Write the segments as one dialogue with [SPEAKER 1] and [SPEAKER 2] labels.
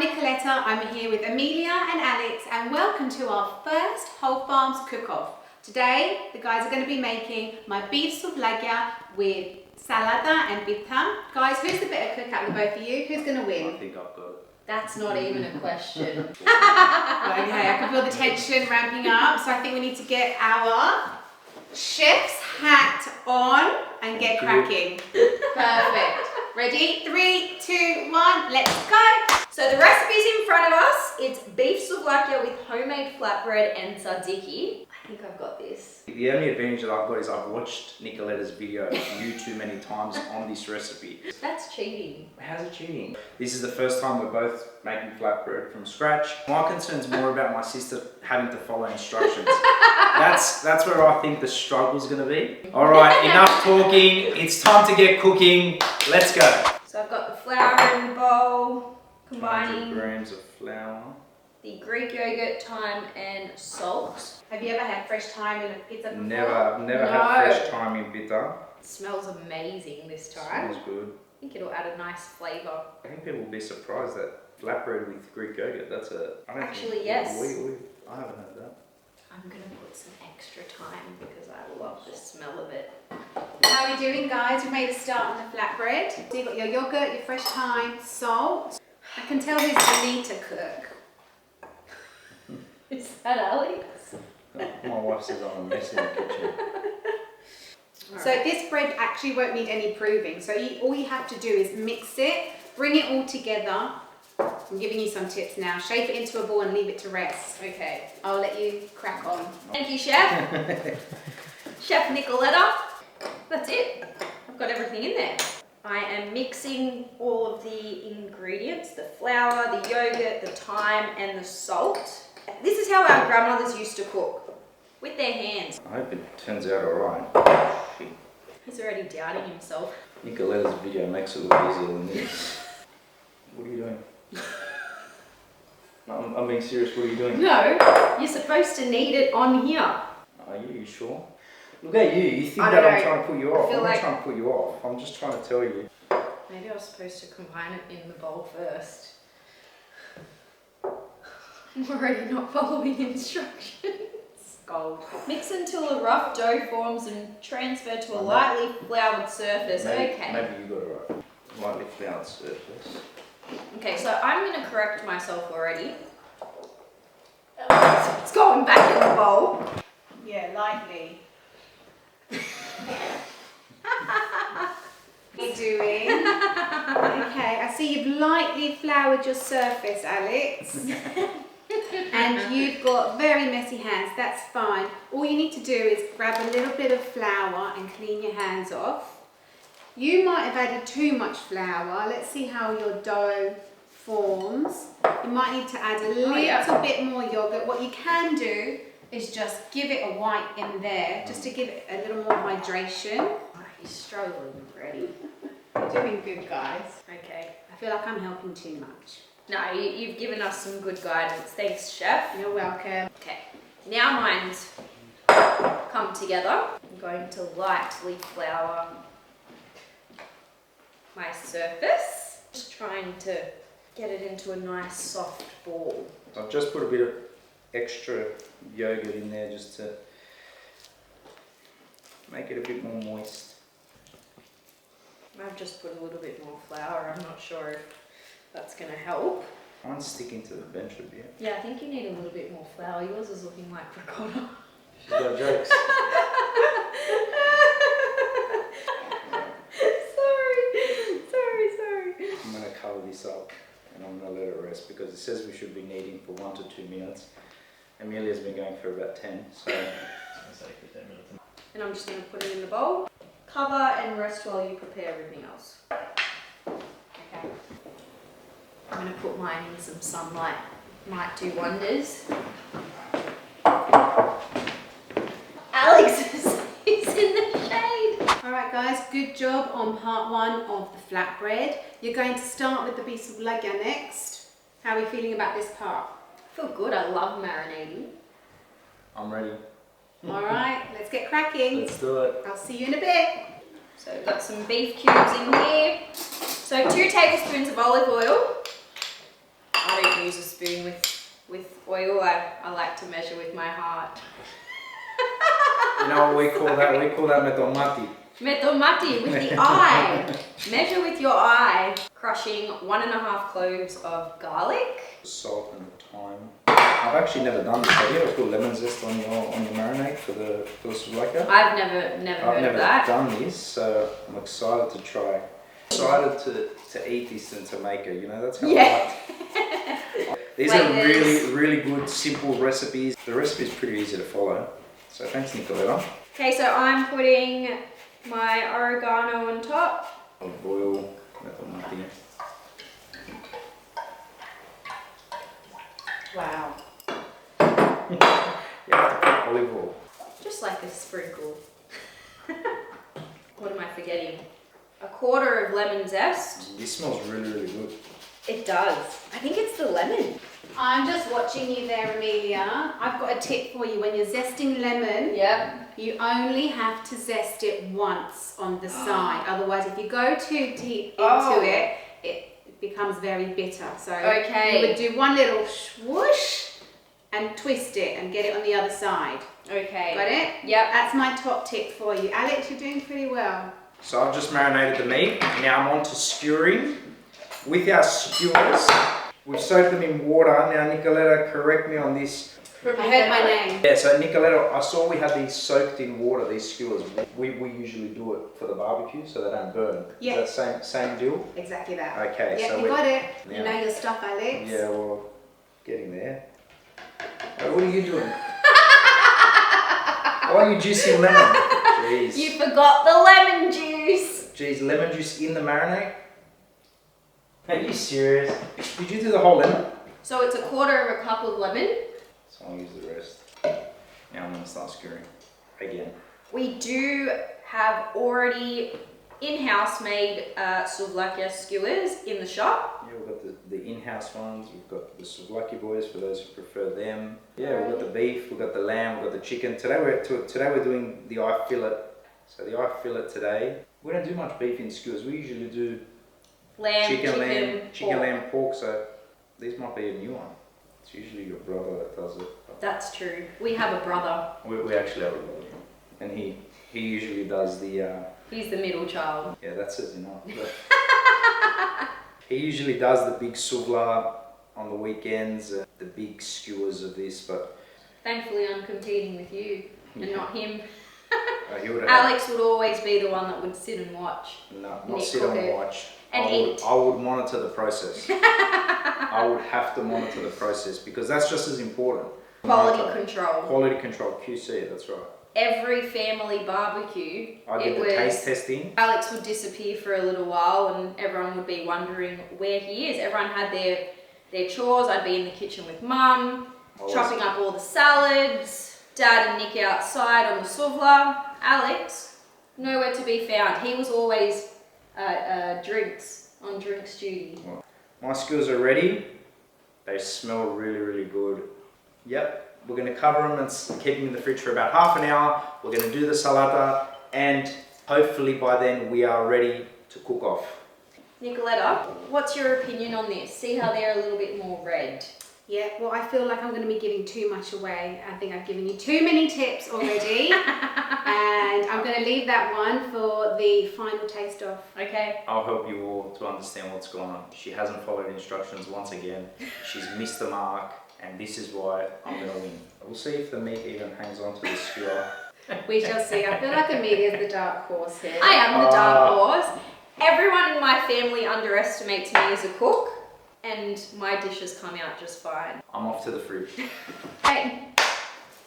[SPEAKER 1] Nikoletta, I'm here with Emilia and Alex, and welcome to our first Whole Farms cook-off. Today, the guys are going to be making my beef souvlakia with salata and pita. Guys, who's the better cook out of the both of you? Who's going to win?
[SPEAKER 2] I think I've got it.
[SPEAKER 3] That's not even a question.
[SPEAKER 1] Okay, I can feel the tension ramping up, so I think we need to get our chef's hat on and get cracking. Perfect. Ready? 3, 2, 1, let's go!
[SPEAKER 3] So the recipe's in front of us. It's beef souvlakia with homemade flatbread and tzatziki. I think I've got this.
[SPEAKER 2] The only advantage that I've got is I've watched Nicoletta's video too many times on this recipe.
[SPEAKER 3] That's cheating.
[SPEAKER 2] How's it cheating? This is the first time we're both making flatbread from scratch. My concern's more about my sister having to follow instructions. That's where I think the struggle's gonna be. All right, enough talking. It's time to get cooking. Let's go.
[SPEAKER 3] So I've got the flour in the bowl, combining
[SPEAKER 2] 100 grams of flour.
[SPEAKER 3] the Greek yogurt, thyme, and salt.
[SPEAKER 1] Have you ever had fresh thyme in a pizza before?
[SPEAKER 2] Never had fresh thyme in pita.
[SPEAKER 3] It smells amazing this time.
[SPEAKER 2] Smells good.
[SPEAKER 3] I think it'll add a nice flavour.
[SPEAKER 2] I think people will be surprised that flatbread with Greek yogurt. That's a. I don't
[SPEAKER 3] Actually,
[SPEAKER 2] think,
[SPEAKER 3] yes.
[SPEAKER 2] I haven't had that.
[SPEAKER 3] I'm going to put some extra thyme because I love the smell of it.
[SPEAKER 1] How are we doing, guys? We made a start on the flatbread. So you've got your yogurt, your fresh thyme, salt. I can tell who's the need to cook.
[SPEAKER 3] Is that Alex?
[SPEAKER 2] My wife says I'm a mess in the kitchen.
[SPEAKER 1] So this bread actually won't need any proving. So all you have to do is mix it, bring it all together. I'm giving you some tips now. Shape it into a ball and leave it to rest.
[SPEAKER 3] Okay.
[SPEAKER 1] I'll let you crack on.
[SPEAKER 3] Thank you, Chef. Chef Nikoletta. That's it. I've got everything in there. I am mixing all of the ingredients, the flour, the yogurt, the thyme, and the salt. This is how our grandmothers used to cook, with their hands.
[SPEAKER 2] I hope it turns out alright.
[SPEAKER 3] He's already doubting himself.
[SPEAKER 2] Nicoletta's video makes it look easier than this. What are you doing? I'm being serious, what are you doing?
[SPEAKER 3] No, you're supposed to knead it on here.
[SPEAKER 2] Are you sure? Look at you, you think
[SPEAKER 3] I
[SPEAKER 2] that
[SPEAKER 3] don't
[SPEAKER 2] I'm
[SPEAKER 3] know.
[SPEAKER 2] trying to put you off.
[SPEAKER 3] I feel
[SPEAKER 2] I'm not
[SPEAKER 3] like-
[SPEAKER 2] trying to put you off, I'm just trying to tell you.
[SPEAKER 3] Maybe I was supposed to combine it in the bowl first. I'm already not following instructions.
[SPEAKER 1] Gold.
[SPEAKER 3] Mix until a rough dough forms and transfer to a lightly floured surface.
[SPEAKER 2] Maybe
[SPEAKER 3] Okay.
[SPEAKER 2] you got it right. Lightly floured surface.
[SPEAKER 3] Okay, so I'm going to correct myself already. It's going back in the bowl.
[SPEAKER 1] Yeah, lightly. What are you doing? Okay, I see you've lightly floured your surface, Alex. And you've got very messy hands, that's fine. All you need to do is grab a little bit of flour and clean your hands off. You might have added too much flour. Let's see how your dough forms. You might need to add a little bit more yogurt. What you can do is just give it a wipe in there, just to give it a little more hydration.
[SPEAKER 3] Oh, he's struggling already.
[SPEAKER 1] You're doing good, guys.
[SPEAKER 3] Okay.
[SPEAKER 1] I feel like I'm helping too much.
[SPEAKER 3] No, you've given us some good guidance. Thanks, Chef.
[SPEAKER 1] You're welcome.
[SPEAKER 3] Okay, now mine's come together. I'm going to lightly flour my surface. Just trying to get it into a nice soft ball.
[SPEAKER 2] I've just put a bit of extra yogurt in there just to make it a bit more moist.
[SPEAKER 3] I've just put a little bit more flour. I'm not sure if that's going to help.
[SPEAKER 2] Mine's sticking to the bench a bit.
[SPEAKER 3] Yeah, I think you need a little bit more flour. Yours is looking like ricotta.
[SPEAKER 2] She's got jokes.
[SPEAKER 3] Sorry.
[SPEAKER 2] I'm going to cover this up and I'm going to let it rest because it says we should be kneading for 1 to 2 minutes. Amelia's been going for about 10, so...
[SPEAKER 3] And I'm just going to put it in the bowl. Cover and rest while you prepare everything else. Okay. I'm going to put mine in some sunlight. Might do wonders. Alex is in the shade.
[SPEAKER 1] Alright guys, good job on part 1 of the flatbread. You're going to start with the beef souvlakia next. How are we feeling about this part?
[SPEAKER 3] I feel good. I love marinating.
[SPEAKER 2] I'm ready.
[SPEAKER 1] Alright, let's get cracking.
[SPEAKER 2] Let's do it.
[SPEAKER 1] I'll see you in a bit.
[SPEAKER 3] So we've got some beef cubes in here. So 2 tablespoons of olive oil. I spoon with oil. I like to measure with my heart.
[SPEAKER 2] You know what we call that? We call that metomati.
[SPEAKER 3] Metomati, with the eye. Measure with your eye. Crushing 1.5 cloves of garlic.
[SPEAKER 2] Salt and thyme. I've actually never done this. Have you ever put lemon zest on your marinade for the souvlakia?
[SPEAKER 3] I've never heard of that.
[SPEAKER 2] I've never done this, so I'm excited to try. Excited to eat this and to make it. You know, that's how I like it. These are really good, simple recipes. The recipe is pretty easy to follow. So thanks, Nikoletta.
[SPEAKER 3] Okay, so I'm putting my oregano on top.
[SPEAKER 2] Olive oil, metomati.
[SPEAKER 3] Wow.
[SPEAKER 2] You have to put olive oil.
[SPEAKER 3] Just like a sprinkle. What am I forgetting? 1/4 of lemon zest.
[SPEAKER 2] This smells really good.
[SPEAKER 3] It does. I think it's the lemon.
[SPEAKER 1] I'm just watching you there, Emilia. I've got a tip for you. When you're zesting lemon,
[SPEAKER 3] Yep.
[SPEAKER 1] you only have to zest it once on the side. Otherwise, if you go too deep into it, it becomes very bitter. So
[SPEAKER 3] Okay.
[SPEAKER 1] you would do one little swoosh and twist it and get it on the other side.
[SPEAKER 3] Okay.
[SPEAKER 1] Got it?
[SPEAKER 3] Yep.
[SPEAKER 1] That's my top tip for you. Alex, you're doing pretty well.
[SPEAKER 2] So I've just marinated the meat. Now I'm on to skewering. With our skewers, we've soaked them in water. Now Nikoletta, correct me on this.
[SPEAKER 1] I heard my name.
[SPEAKER 2] Yeah, so Nikoletta, I saw we had these soaked in water, these skewers. We usually do it for the barbecue so they don't burn.
[SPEAKER 1] Yeah.
[SPEAKER 2] Is that same deal?
[SPEAKER 1] Exactly that.
[SPEAKER 2] Okay,
[SPEAKER 1] Yeah,
[SPEAKER 2] so
[SPEAKER 1] you got it.
[SPEAKER 2] Yeah.
[SPEAKER 1] You know your stuff, Alex.
[SPEAKER 2] Yeah, well, getting there. Hey, what are you doing? Why are you juicing lemon? Jeez.
[SPEAKER 3] You forgot the lemon juice.
[SPEAKER 2] Jeez, lemon juice in the marinade? Are you serious? Did you do the whole lemon?
[SPEAKER 3] So it's 1/4 cup of lemon.
[SPEAKER 2] So I'll use the rest. Now I'm going to start skewering again.
[SPEAKER 3] We do have already in-house made Souvlakia skewers in the shop.
[SPEAKER 2] Yeah, we've got the in-house ones. We've got the Souvlaki boys for those who prefer them. Yeah, we've got the beef, we've got the lamb, we've got the chicken. Today we're doing the eye fillet. So the eye fillet today. We don't do much beef in skewers. We usually do chicken, lamb, pork. So these might be a new one. It's usually your brother that does it.
[SPEAKER 3] That's true. We have a brother.
[SPEAKER 2] We actually have a brother, and he usually does the.
[SPEAKER 3] He's the middle child.
[SPEAKER 2] Yeah, that's it, you know. He usually does the big souvla on the weekends, the big skewers of this, but.
[SPEAKER 3] Thankfully, I'm competing with you and not him.
[SPEAKER 2] He would have
[SPEAKER 3] Alex would always be the one that would sit and watch.
[SPEAKER 2] No, not
[SPEAKER 3] Nick
[SPEAKER 2] sit
[SPEAKER 3] cook
[SPEAKER 2] and
[SPEAKER 3] it.
[SPEAKER 2] watch.
[SPEAKER 3] And eat.
[SPEAKER 2] I would monitor the process. I would have to monitor the process because that's just as important.
[SPEAKER 3] Quality control.
[SPEAKER 2] Quality control, QC, that's right.
[SPEAKER 3] Every family barbecue,
[SPEAKER 2] I did the taste testing.
[SPEAKER 3] Alex would disappear for a little while and everyone would be wondering where he is. Everyone had their chores. I'd be in the kitchen with Mum, chopping up all the salads. Dad and Nick outside on the souvla. Alex, nowhere to be found. He was always on drinks duty.
[SPEAKER 2] Well, my skewers are ready. They smell really good. Yep, we're going to cover them and keep them in the fridge for about half an hour. We're going to do the salata and hopefully by then we are ready to cook off.
[SPEAKER 3] Nikoletta, what's your opinion on this? See how they're a little bit more red?
[SPEAKER 1] Yeah, well, I feel like I'm going to be giving too much away. I think I've given you too many tips already. And I'm going to leave that one for the final taste off.
[SPEAKER 3] Okay.
[SPEAKER 2] I'll help you all to understand what's going on. She hasn't followed instructions once again. She's missed the mark and this is why I'm going to win. We'll see if the meat even hangs on to the skewer.
[SPEAKER 1] We shall see. I feel like Emilia's the dark horse here.
[SPEAKER 3] I am the dark horse. Everyone in my family underestimates me as a cook. And my dishes come out just fine.
[SPEAKER 2] I'm off to the fridge.
[SPEAKER 3] Hey,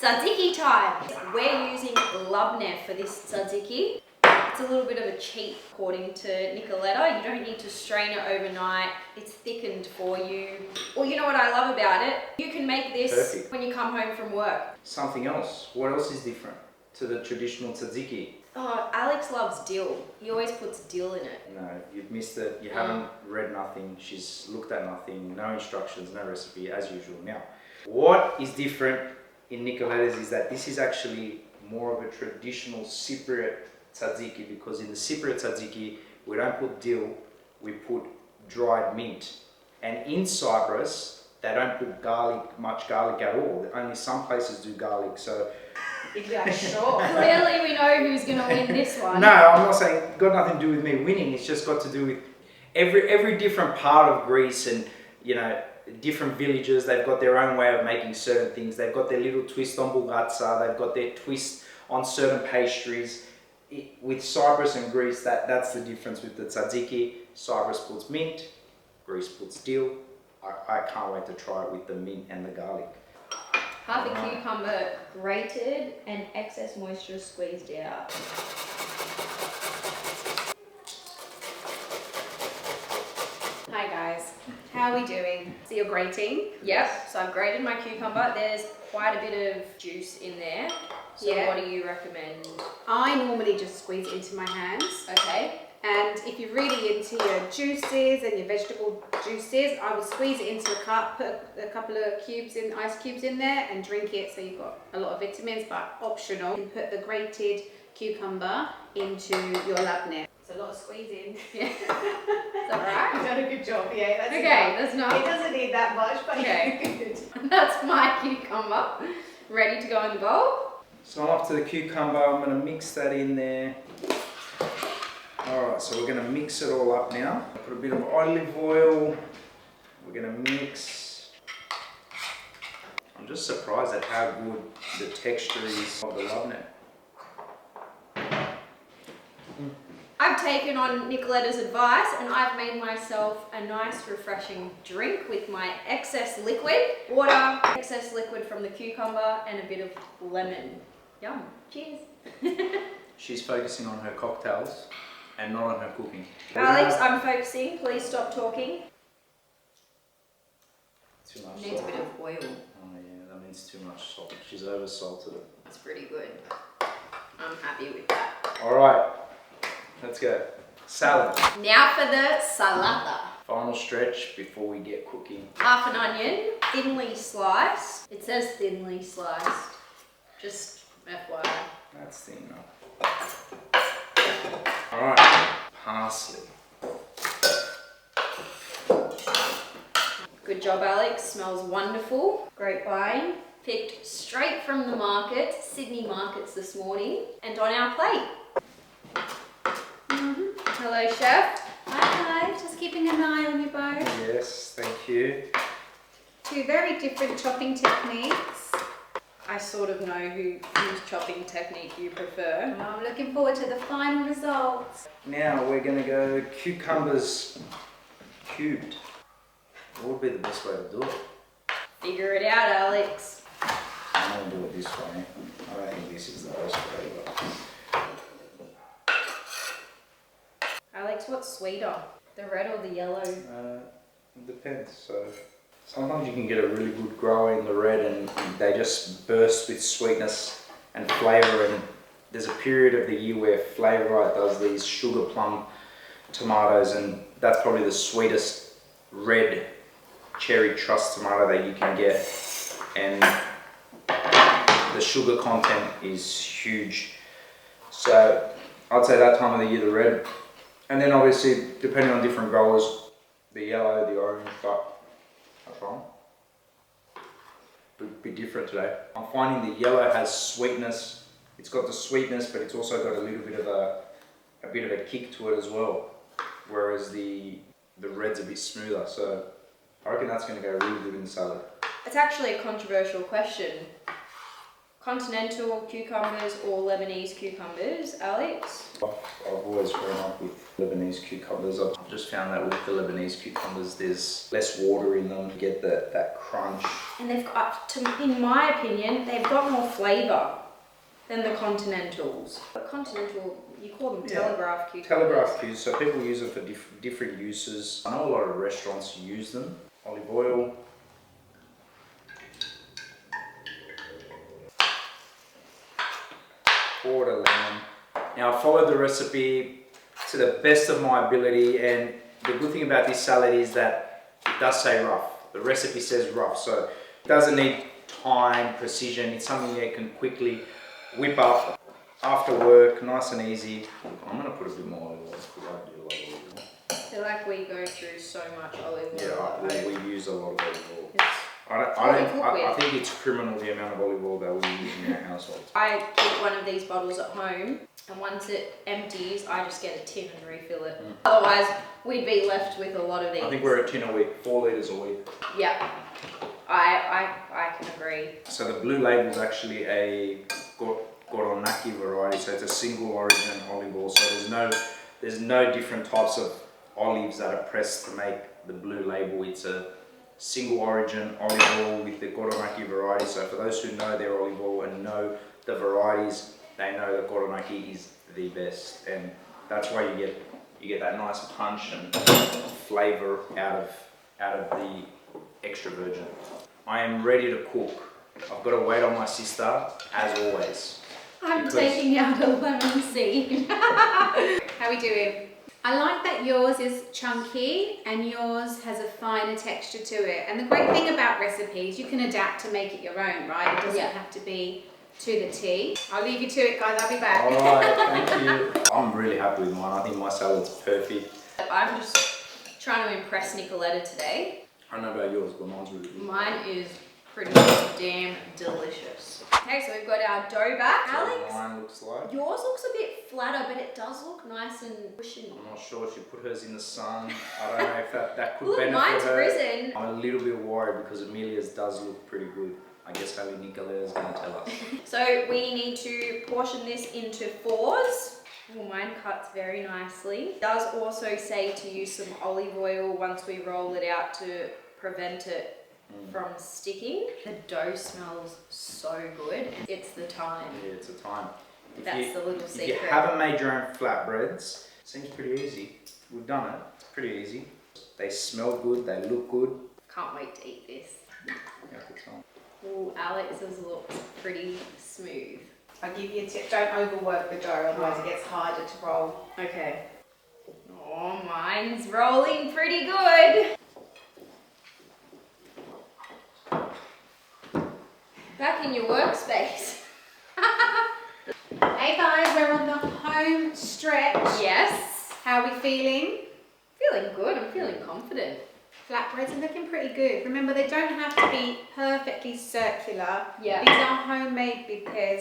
[SPEAKER 3] tzatziki time. We're using labneh for this tzatziki. It's a little bit of a cheat according to Nikoletta. You don't need to strain it overnight. It's thickened for you. Well, you know what I love about it? You can make this
[SPEAKER 2] Perfect.
[SPEAKER 3] when you come home from work.
[SPEAKER 2] Something else. What else is different to the traditional tzatziki?
[SPEAKER 3] Oh, Alex loves dill. He always puts dill in it.
[SPEAKER 2] No, you've missed it. You haven't read nothing. She's looked at nothing. No instructions, no recipe, as usual. Now, what is different in Nicoletta's is that this is actually more of a traditional Cypriot tzatziki because in the Cypriot tzatziki, we don't put dill, we put dried mint. And in Cyprus, they don't put much garlic at all. Only some places do garlic. So
[SPEAKER 1] Yeah, sure.
[SPEAKER 3] Clearly we know who's going to win this one.
[SPEAKER 2] no, I'm not saying got nothing to do with me winning. It's just got to do with every different part of Greece, and you know, different villages. They've got their own way of making certain things. They've got their little twist on bougatsa. They've got their twist on certain pastries. With Cyprus and Greece, that's the difference with the tzatziki. Cyprus puts mint, Greece puts dill. I can't wait to try it with the mint and the garlic.
[SPEAKER 3] Half a cucumber grated and excess moisture squeezed out.
[SPEAKER 1] Hi guys, how are we doing? So you're grating?
[SPEAKER 3] Yep, so I've grated my cucumber. There's quite a bit of juice in there. So
[SPEAKER 1] Yeah.
[SPEAKER 3] what do you recommend?
[SPEAKER 1] I normally just squeeze it into my hands.
[SPEAKER 3] Okay.
[SPEAKER 1] And if you're really into your juices and your vegetable juices, I would squeeze it into a cup, put a couple of ice cubes in there and drink it, so you've got a lot of vitamins, but optional. You can put the grated cucumber into your labneh. It's a lot of squeezing.
[SPEAKER 3] Yeah. Is that right?
[SPEAKER 1] You've done a good job, yeah. That's
[SPEAKER 3] Okay, that's
[SPEAKER 1] It
[SPEAKER 3] not.
[SPEAKER 1] doesn't need that much, but
[SPEAKER 3] Okay.
[SPEAKER 1] good.
[SPEAKER 3] That's my cucumber. Ready to go in the bowl?
[SPEAKER 2] So I'm up to the cucumber. I'm going to mix that in there. Alright, so we're going to mix it all up now. Put a bit of olive oil. We're going to mix. I'm just surprised at how good the texture is of the labneh.
[SPEAKER 3] I've taken on Nicoletta's advice and I've made myself a nice refreshing drink with my excess liquid. Water, excess liquid from the cucumber and a bit of lemon. Yum. Cheers.
[SPEAKER 2] She's focusing on her cocktails and not on her cooking.
[SPEAKER 3] Alex, I'm focusing. Please stop talking.
[SPEAKER 2] Too much
[SPEAKER 3] Needs a
[SPEAKER 2] salt.
[SPEAKER 3] bit of oil.
[SPEAKER 2] Oh yeah, that means too much salt. She's over salted it.
[SPEAKER 3] That's pretty good. I'm happy with that.
[SPEAKER 2] Alright, let's go. Salad.
[SPEAKER 3] Now for the salata.
[SPEAKER 2] Final stretch before we get cooking.
[SPEAKER 3] Half an onion, thinly sliced. It says thinly sliced. Just FYI.
[SPEAKER 2] That's thin enough. Alright, parsley.
[SPEAKER 3] Good job, Alex. Smells wonderful. Great buying. Picked straight from the market, Sydney markets this morning, and on our plate. Hello, chef.
[SPEAKER 1] Hi guys, just keeping an eye on you both.
[SPEAKER 2] Yes, thank you.
[SPEAKER 1] Two very different chopping techniques.
[SPEAKER 3] I sort of know whose chopping technique you prefer.
[SPEAKER 1] Well, I'm looking forward to the final results.
[SPEAKER 2] Now we're going to go cucumbers cubed. What would be the best way to do it?
[SPEAKER 3] Figure it out, Alex.
[SPEAKER 2] I'm going to do it this way. I don't think this is the best way, but...
[SPEAKER 3] Alex, what's sweeter? The red or the yellow?
[SPEAKER 2] It depends. So sometimes you can get a really good grower in the red and they just burst with sweetness and flavour, and there's a period of the year where Flavour does these sugar plum tomatoes, and that's probably the sweetest red cherry truss tomato that you can get, and the sugar content is huge. So I'd say that time of the year the red, and then obviously depending on different growers, the yellow, the orange, but I'll try them. Be different today. I'm finding the yellow has sweetness. It's got the sweetness, but it's also got a little bit of a kick to it as well. Whereas the red's a bit smoother. So I reckon that's going to go really good in the salad.
[SPEAKER 3] It's actually a controversial question. Continental cucumbers or Lebanese cucumbers, Alex?
[SPEAKER 2] I've always grown up with Lebanese cucumbers. I've just found that with the Lebanese cucumbers, there's less water in them. You get that crunch.
[SPEAKER 3] And they've got, in my opinion, they've got more flavour than the Continentals. But Continental, you call them telegraph cucumbers.
[SPEAKER 2] Telegraph cues, so people use them for different uses. I know a lot of restaurants use them. Olive oil. Quarter lemon. Now I followed the recipe to the best of my ability, and the good thing about this salad is that it does say rough. The recipe says rough, so it doesn't need time, precision. It's something you can quickly whip up after work, nice and easy. I'm going to put a bit more olive oil because I do a lot of olive oil.
[SPEAKER 3] I feel like we go through so much olive oil.
[SPEAKER 2] Yeah, we use a lot of olive oil.
[SPEAKER 3] It's
[SPEAKER 2] I think it's criminal the amount of olive oil that we use in our household.
[SPEAKER 3] I keep one of these bottles at home, and once it empties, I just get a tin and refill it. Otherwise, we'd be left with a lot of these.
[SPEAKER 2] I think we're a tin a week, 4 litres a week.
[SPEAKER 3] Yeah, I can agree.
[SPEAKER 2] So the blue label is actually a Goronaki variety, so it's a single origin olive oil. So there's no different types of olives that are pressed to make the blue label. It's a single origin olive oil with the Goronaki variety. So for those who know their olive oil and know the varieties, they know that Goronaki is the best, and that's why you get that nice punch and flavour out of the extra virgin. I am ready to cook. I've got to wait on my sister as always.
[SPEAKER 3] I'm taking out a lemon seed.
[SPEAKER 1] How are we doing? I like that yours is chunky and yours has a finer texture to it. And the great thing about recipes, you can adapt to make it your own, right? It doesn't have to be to the T. I'll leave you to it, guys. I'll be back.
[SPEAKER 2] All right, thank you. I'm really happy with mine. I think my salad's perfect.
[SPEAKER 3] I'm just trying to impress Nikoletta today.
[SPEAKER 2] I don't know about yours, but mine's really good.
[SPEAKER 3] Mine is pretty damn delicious. Okay, so we've got our dough back.
[SPEAKER 2] That's what
[SPEAKER 3] Alex,
[SPEAKER 2] mine looks like.
[SPEAKER 3] yours looks a bit flatter, but it does look nice and cushiony.
[SPEAKER 2] I'm not sure. She put hers in the sun. I don't know if that could
[SPEAKER 3] Look,
[SPEAKER 2] benefit
[SPEAKER 3] mine's
[SPEAKER 2] her.
[SPEAKER 3] risen.
[SPEAKER 2] I'm a little bit worried because Emilia's does look pretty good. I guess how Nicoletta's going to tell us.
[SPEAKER 3] So we need to portion this into 4s. Well, mine cuts very nicely. It does also say to use some olive oil once we roll it out to prevent it from sticking. The dough smells so good. It's the time.
[SPEAKER 2] Yeah, it's a time.
[SPEAKER 3] That's the little secret.
[SPEAKER 2] If you haven't made your own flatbreads, it seems pretty easy. We've done it. It's pretty easy. They smell good. They look good.
[SPEAKER 3] Can't wait to eat this.
[SPEAKER 2] Yeah, good time.
[SPEAKER 3] Ooh, Alex's looks pretty smooth.
[SPEAKER 1] I'll give you a tip. Don't overwork the dough, otherwise it gets harder to roll.
[SPEAKER 3] Okay. Oh, mine's rolling pretty good. Back in your workspace.
[SPEAKER 1] Hey guys, we're on the home stretch.
[SPEAKER 3] Yes.
[SPEAKER 1] How are we feeling?
[SPEAKER 3] Feeling good. I'm feeling confident.
[SPEAKER 1] Flatbreads are looking pretty good. Remember, they don't have to be perfectly circular.
[SPEAKER 3] Yeah.
[SPEAKER 1] These are homemade because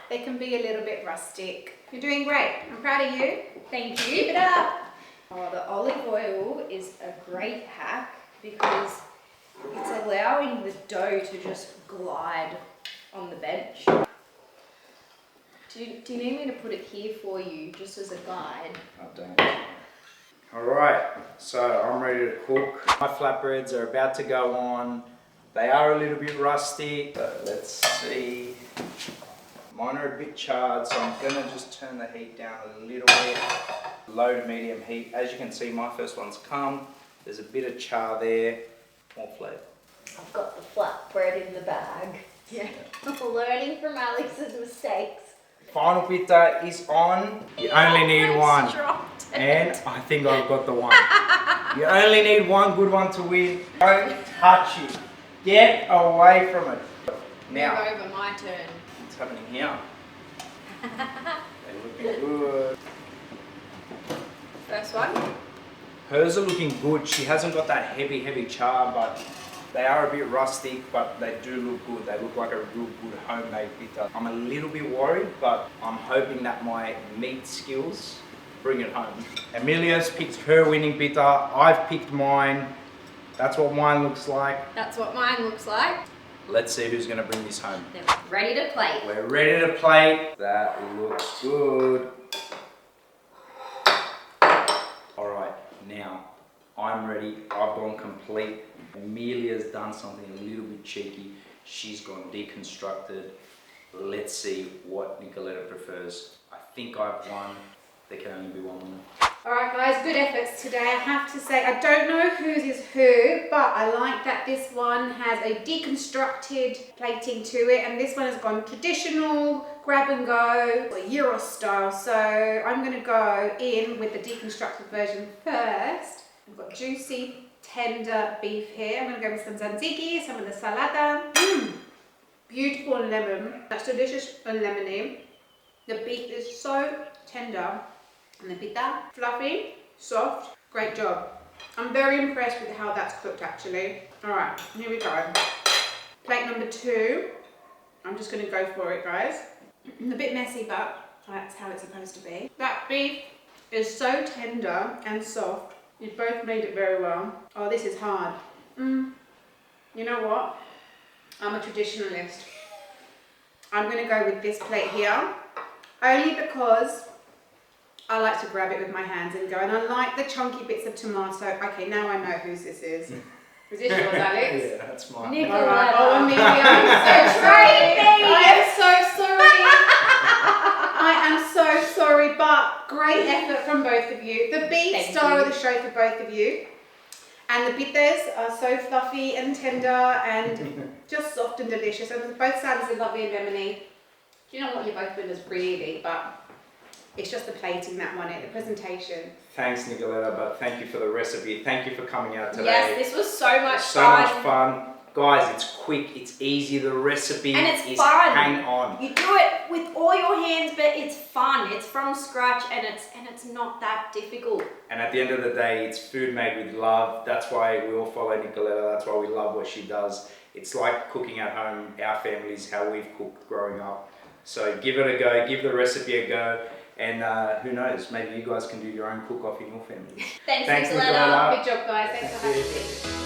[SPEAKER 1] they can be a little bit rustic. You're doing great. I'm proud of you.
[SPEAKER 3] Thank
[SPEAKER 1] Keep
[SPEAKER 3] you.
[SPEAKER 1] it up.
[SPEAKER 3] Oh, the olive oil is a great hack because it's allowing the dough to just glide on the bench. Do you need me to put it here for you just as a guide?
[SPEAKER 2] I don't. Alright, so I'm ready to cook. My flatbreads are about to go on. They are a little bit rusty. So let's see. Mine are a bit charred, so I'm gonna just turn the heat down a little bit. Low to medium heat. As you can see, my first one's come. There's a bit of char there. More flavour.
[SPEAKER 3] I've got the flatbread in the bag. Yeah. Learning from Alex's mistakes.
[SPEAKER 2] Final bitter is on. You only need one. And I think I've got the one. You only need one good one to win. Don't touch it. Get away from it. Now,
[SPEAKER 3] Move over, my turn.
[SPEAKER 2] what's happening here? They're looking good.
[SPEAKER 3] First one.
[SPEAKER 2] Hers are looking good. She hasn't got that heavy char, but they are a bit rustic, but they do look good. They look like a real good homemade bitter. I'm a little bit worried, but I'm hoping that my meat skills bring it home. Emilia's picked her winning bitter. I've picked mine. That's what mine looks like.
[SPEAKER 3] That's what mine looks like.
[SPEAKER 2] Let's see who's gonna bring this home.
[SPEAKER 3] Then ready to plate.
[SPEAKER 2] We're ready to plate. That looks good. All right, now I'm ready. I've gone complete. Emilia's done something a little bit cheeky. She's gone deconstructed. Let's see what Nikoletta prefers. I think I've won. There can only be one winner.
[SPEAKER 1] All right, guys, good efforts today. I have to say, I don't know whose is who, but I like that this one has a deconstructed plating to it, and this one has gone traditional, grab and go, or Euro style. So I'm going to go in with the deconstructed version first. I've got juicy, tender beef here. I'm going to go with some tzatziki, some of the salata. Beautiful lemon. That's delicious and lemony. The beef is so tender. And the pita, fluffy, soft, great job. I'm very impressed with how that's cooked actually. All right, here we go. Plate number 2. I'm just going to go for it, guys. A bit messy, but that's how it's supposed to be. That beef is so tender and soft. You've both made it very well. Oh, this is hard. You know what? I'm a traditionalist. I'm going to go with this plate here. Only because I like to grab it with my hands and go. And I like the chunky bits of tomato. Okay, now I know whose this is. Is this yours, Alex?
[SPEAKER 2] Yeah, that's mine.
[SPEAKER 3] Nikoletta.
[SPEAKER 1] All right. Oh, Emilia, I'm so
[SPEAKER 3] Betrayed
[SPEAKER 1] sorry.
[SPEAKER 3] me.
[SPEAKER 1] I am so sorry. I am so sorry, but great effort from both of you. The beef
[SPEAKER 3] Thank
[SPEAKER 1] star
[SPEAKER 3] you.
[SPEAKER 1] of the show for both of you. And the bitters are so fluffy and tender and just soft and delicious. And both salads are lovely and lemony. Do you know what? You're both winners, really, but it's just the plating that won it, the presentation.
[SPEAKER 2] Thanks, Nikoletta, but thank you for the recipe. Thank you for coming out today.
[SPEAKER 3] Yes, this was so much
[SPEAKER 2] So
[SPEAKER 3] fun.
[SPEAKER 2] much fun. Guys, it's quick, it's easy, the recipe
[SPEAKER 3] And it's
[SPEAKER 2] is
[SPEAKER 3] fun.
[SPEAKER 2] hang on.
[SPEAKER 3] You do it with all your hands, but it's fun. It's from scratch, and it's not that difficult.
[SPEAKER 2] And at the end of the day, it's food made with love. That's why we all follow Nikoletta. That's why we love what she does. It's like cooking at home, our families, how we've cooked growing up. So give it a go, give the recipe a go. And who knows, maybe you guys can do your own cook-off in your family.
[SPEAKER 3] Thanks
[SPEAKER 2] Thanks,
[SPEAKER 3] Nikoletta.
[SPEAKER 2] Nikoletta.
[SPEAKER 1] Good job, guys. Thanks for having me.